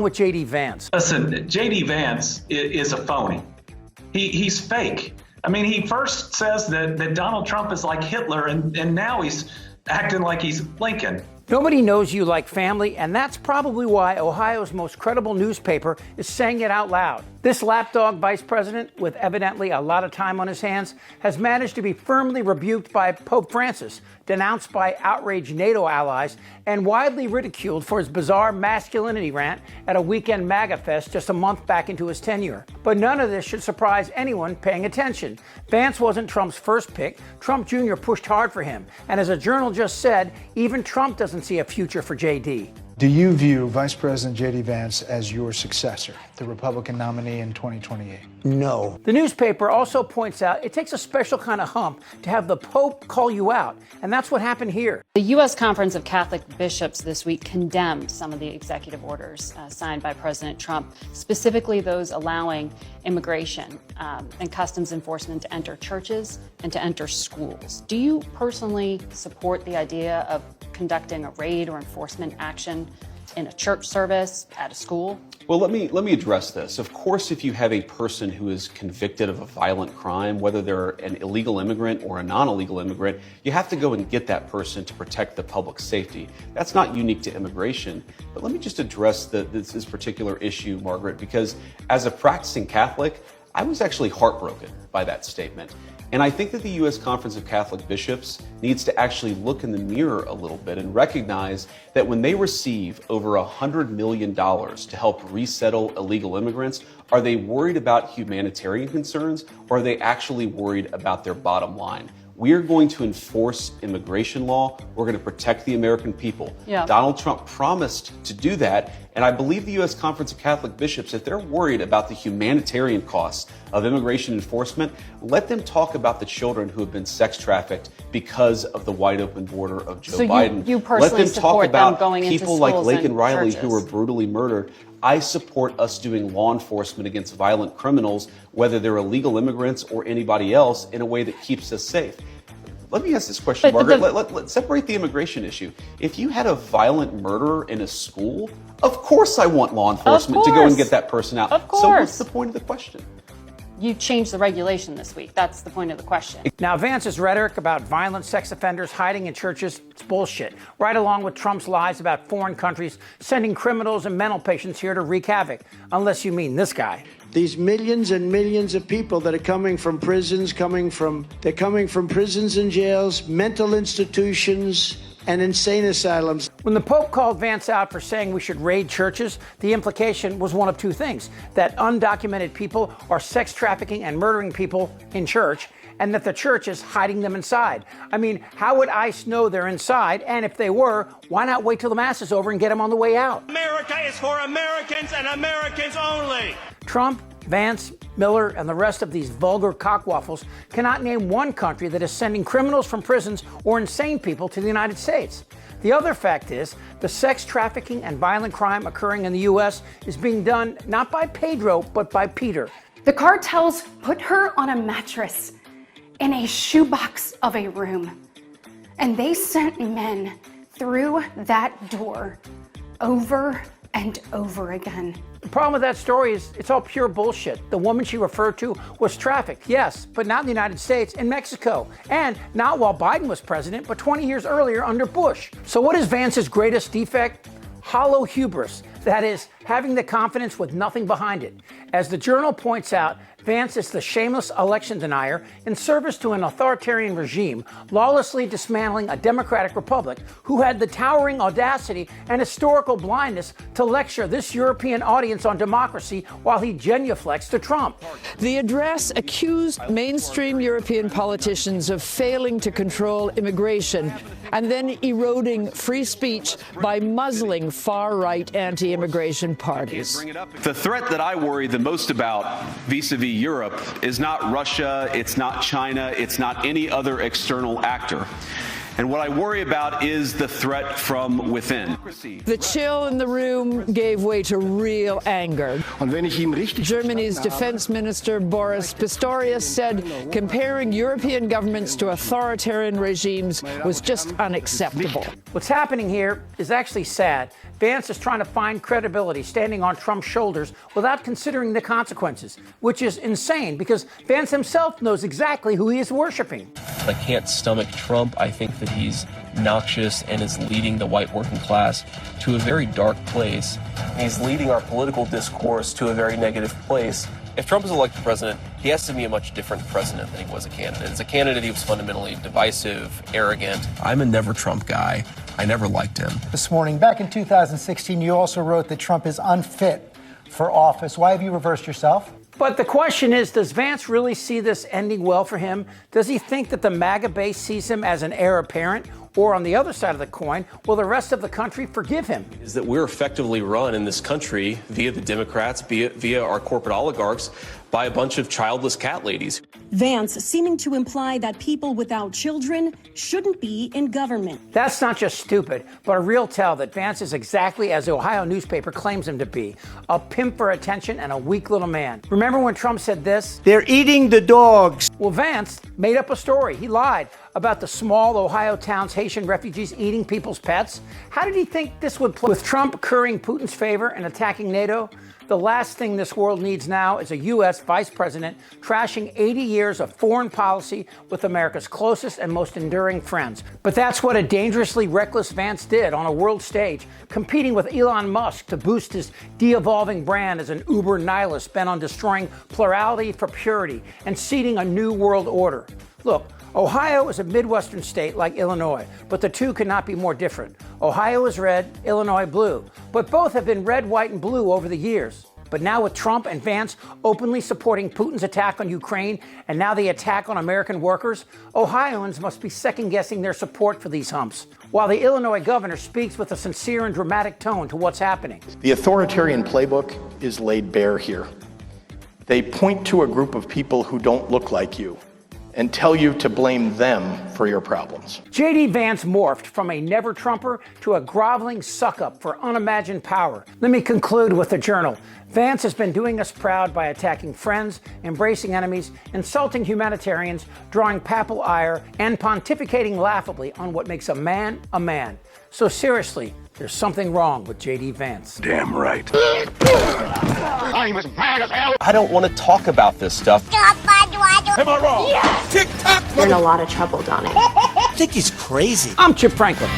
With J.D. Vance. Listen, J.D. Vance is a phony. He's fake. I mean, he first says that Donald Trump is like Hitler, and now he's acting like he's Lincoln. Nobody knows you like family, and that's probably why Ohio's most credible newspaper is saying it out loud. This lapdog vice president, with evidently a lot of time on his hands, has managed to be firmly rebuked by Pope Francis, denounced by outraged NATO allies, and widely ridiculed for his bizarre masculinity rant at a weekend MAGA fest just a month back into his tenure. But none of this should surprise anyone paying attention. Vance wasn't Trump's first pick. Trump Jr. pushed hard for him. And as a journal just said, even Trump doesn't see a future for JD. Do you view Vice President J.D. Vance as your successor, the Republican nominee in 2028? No. The newspaper also points out it takes a special kind of hump to have the Pope call you out, and that's what happened here. The U.S. Conference of Catholic Bishops this week condemned some of the executive orders signed by President Trump, specifically those allowing immigration and customs enforcement to enter churches and to enter schools. Do you personally support the idea of conducting a raid or enforcement action in a church service, at a school? Well, let me address this. Of course, if you have a person who is convicted of a violent crime, whether they're an illegal immigrant or a non-illegal immigrant, you have to go and get that person to protect the public safety. That's not unique to immigration. But let me just address this particular issue, Margaret, because as a practicing Catholic, I was actually heartbroken by that statement. And I think that the U.S. Conference of Catholic Bishops needs to actually look in the mirror a little bit and recognize that when they receive over $100 million to help resettle illegal immigrants, are they worried about humanitarian concerns, or are they actually worried about their bottom line? We're going to enforce immigration law. We're going to protect the American people. Yeah. Donald Trump promised to do that. And I believe the U.S. Conference of Catholic Bishops, if they're worried about the humanitarian costs of immigration enforcement, let them talk about the children who have been sex trafficked because of the wide open border of Joe Biden. You personally let them talk about going people into like Laken and Riley churches. who were brutally murdered. I support us doing law enforcement against violent criminals, whether they're illegal immigrants or anybody else, in a way that keeps us safe. Let me ask this question, Margaret. Let's separate the immigration issue. If you had a violent murderer in a school, of course I want law enforcement to go and get that person out. Of course. So what's the point of the question? You changed the regulation this week. That's the point of the question. Now, Vance's rhetoric about violent sex offenders hiding in churches, it's bullshit. Right along with Trump's lies about foreign countries sending criminals and mental patients here to wreak havoc. Unless you mean this guy. These millions and millions of people that are coming from prisons, they're coming from prisons and jails, mental institutions, and insane asylums. When the Pope called Vance out for saying we should raid churches, the implication was one of two things: that undocumented people are sex trafficking and murdering people in church, and that the church is hiding them inside. I mean, how would ICE know they're inside? And if they were, why not wait till the mass is over and get them on the way out? America is for Americans and Americans only. Trump, Vance, Miller, and the rest of these vulgar cockwaffles cannot name one country that is sending criminals from prisons or insane people to the United States. The other fact is, the sex trafficking and violent crime occurring in the U.S. is being done not by Pedro, but by Peter. The cartels put her on a mattress in a shoebox of a room, and they sent men through that door over and over again. The problem with that story is it's all pure bullshit. The woman she referred to was trafficked, yes, but not in the United States, in Mexico. And not while Biden was president, but 20 years earlier under Bush. So what is Vance's greatest defect? Hollow hubris. That is, having the confidence with nothing behind it. As the Journal points out, Vance is the shameless election denier in service to an authoritarian regime, lawlessly dismantling a democratic republic, who had the towering audacity and historical blindness to lecture this European audience on democracy while he genuflects to Trump. The address accused mainstream European politicians of failing to control immigration and then eroding free speech by muzzling far-right anti-immigration parties. The threat that I worry the most about vis-a-vis Europe is not Russia, it's not China, it's not any other external actor. And what I worry about is the threat from within. The chill in the room gave way to real anger. Germany's defense minister Boris Pistorius said comparing European governments to authoritarian regimes was just unacceptable. What's happening here is actually sad. Vance is trying to find credibility standing on Trump's shoulders without considering the consequences, which is insane because Vance himself knows exactly who he is worshiping. I can't stomach Trump. I think that he's noxious and is leading the white working class to a very dark place. He's leading our political discourse to a very negative place. If Trump is elected president, he has to be a much different president than he was a candidate. As a candidate, he was fundamentally divisive, arrogant. I'm a never Trump guy. I never liked him. This morning, back in 2016, you also wrote that Trump is unfit for office. Why have you reversed yourself? But the question is, does Vance really see this ending well for him? Does he think that the MAGA base sees him as an heir apparent? Or on the other side of the coin, will the rest of the country forgive him? Is that we're effectively run in this country via the Democrats, via our corporate oligarchs, by a bunch of childless cat ladies. Vance seeming to imply that people without children shouldn't be in government. That's not just stupid, but a real tell that Vance is exactly as the Ohio newspaper claims him to be, a pimp for attention and a weak little man. Remember when Trump said this? They're eating the dogs. Well, Vance made up a story. He lied about the small Ohio town's Haitian refugees eating people's pets. How did he think this would play? With Trump currying Putin's favor and attacking NATO, the last thing this world needs now is a U.S. vice president trashing 80 years of foreign policy with America's closest and most enduring friends. But that's what a dangerously reckless Vance did on a world stage, competing with Elon Musk to boost his de-evolving brand as an uber nihilist bent on destroying plurality for purity and seeding a new world order. Look, Ohio is a Midwestern state like Illinois, but the two could not be more different. Ohio is red, Illinois blue, but both have been red, white, and blue over the years. But now with Trump and Vance openly supporting Putin's attack on Ukraine and now the attack on American workers, Ohioans must be second-guessing their support for these humps, while the Illinois governor speaks with a sincere and dramatic tone to what's happening. The authoritarian playbook is laid bare here. They point to a group of people who don't look like you and tell you to blame them for your problems. J.D. Vance morphed from a never-Trumper to a groveling suck-up for unimagined power. Let me conclude with the Journal. Vance has been doing us proud by attacking friends, embracing enemies, insulting humanitarians, drawing papal ire, and pontificating laughably on what makes a man a man. So seriously, there's something wrong with J.D. Vance. Damn right. I'm as mad as hell. I don't want to talk about this stuff. Am I wrong? Yes. Tick-tock. You're in a lot of trouble, Donnie. I think he's crazy. I'm Chip Franklin.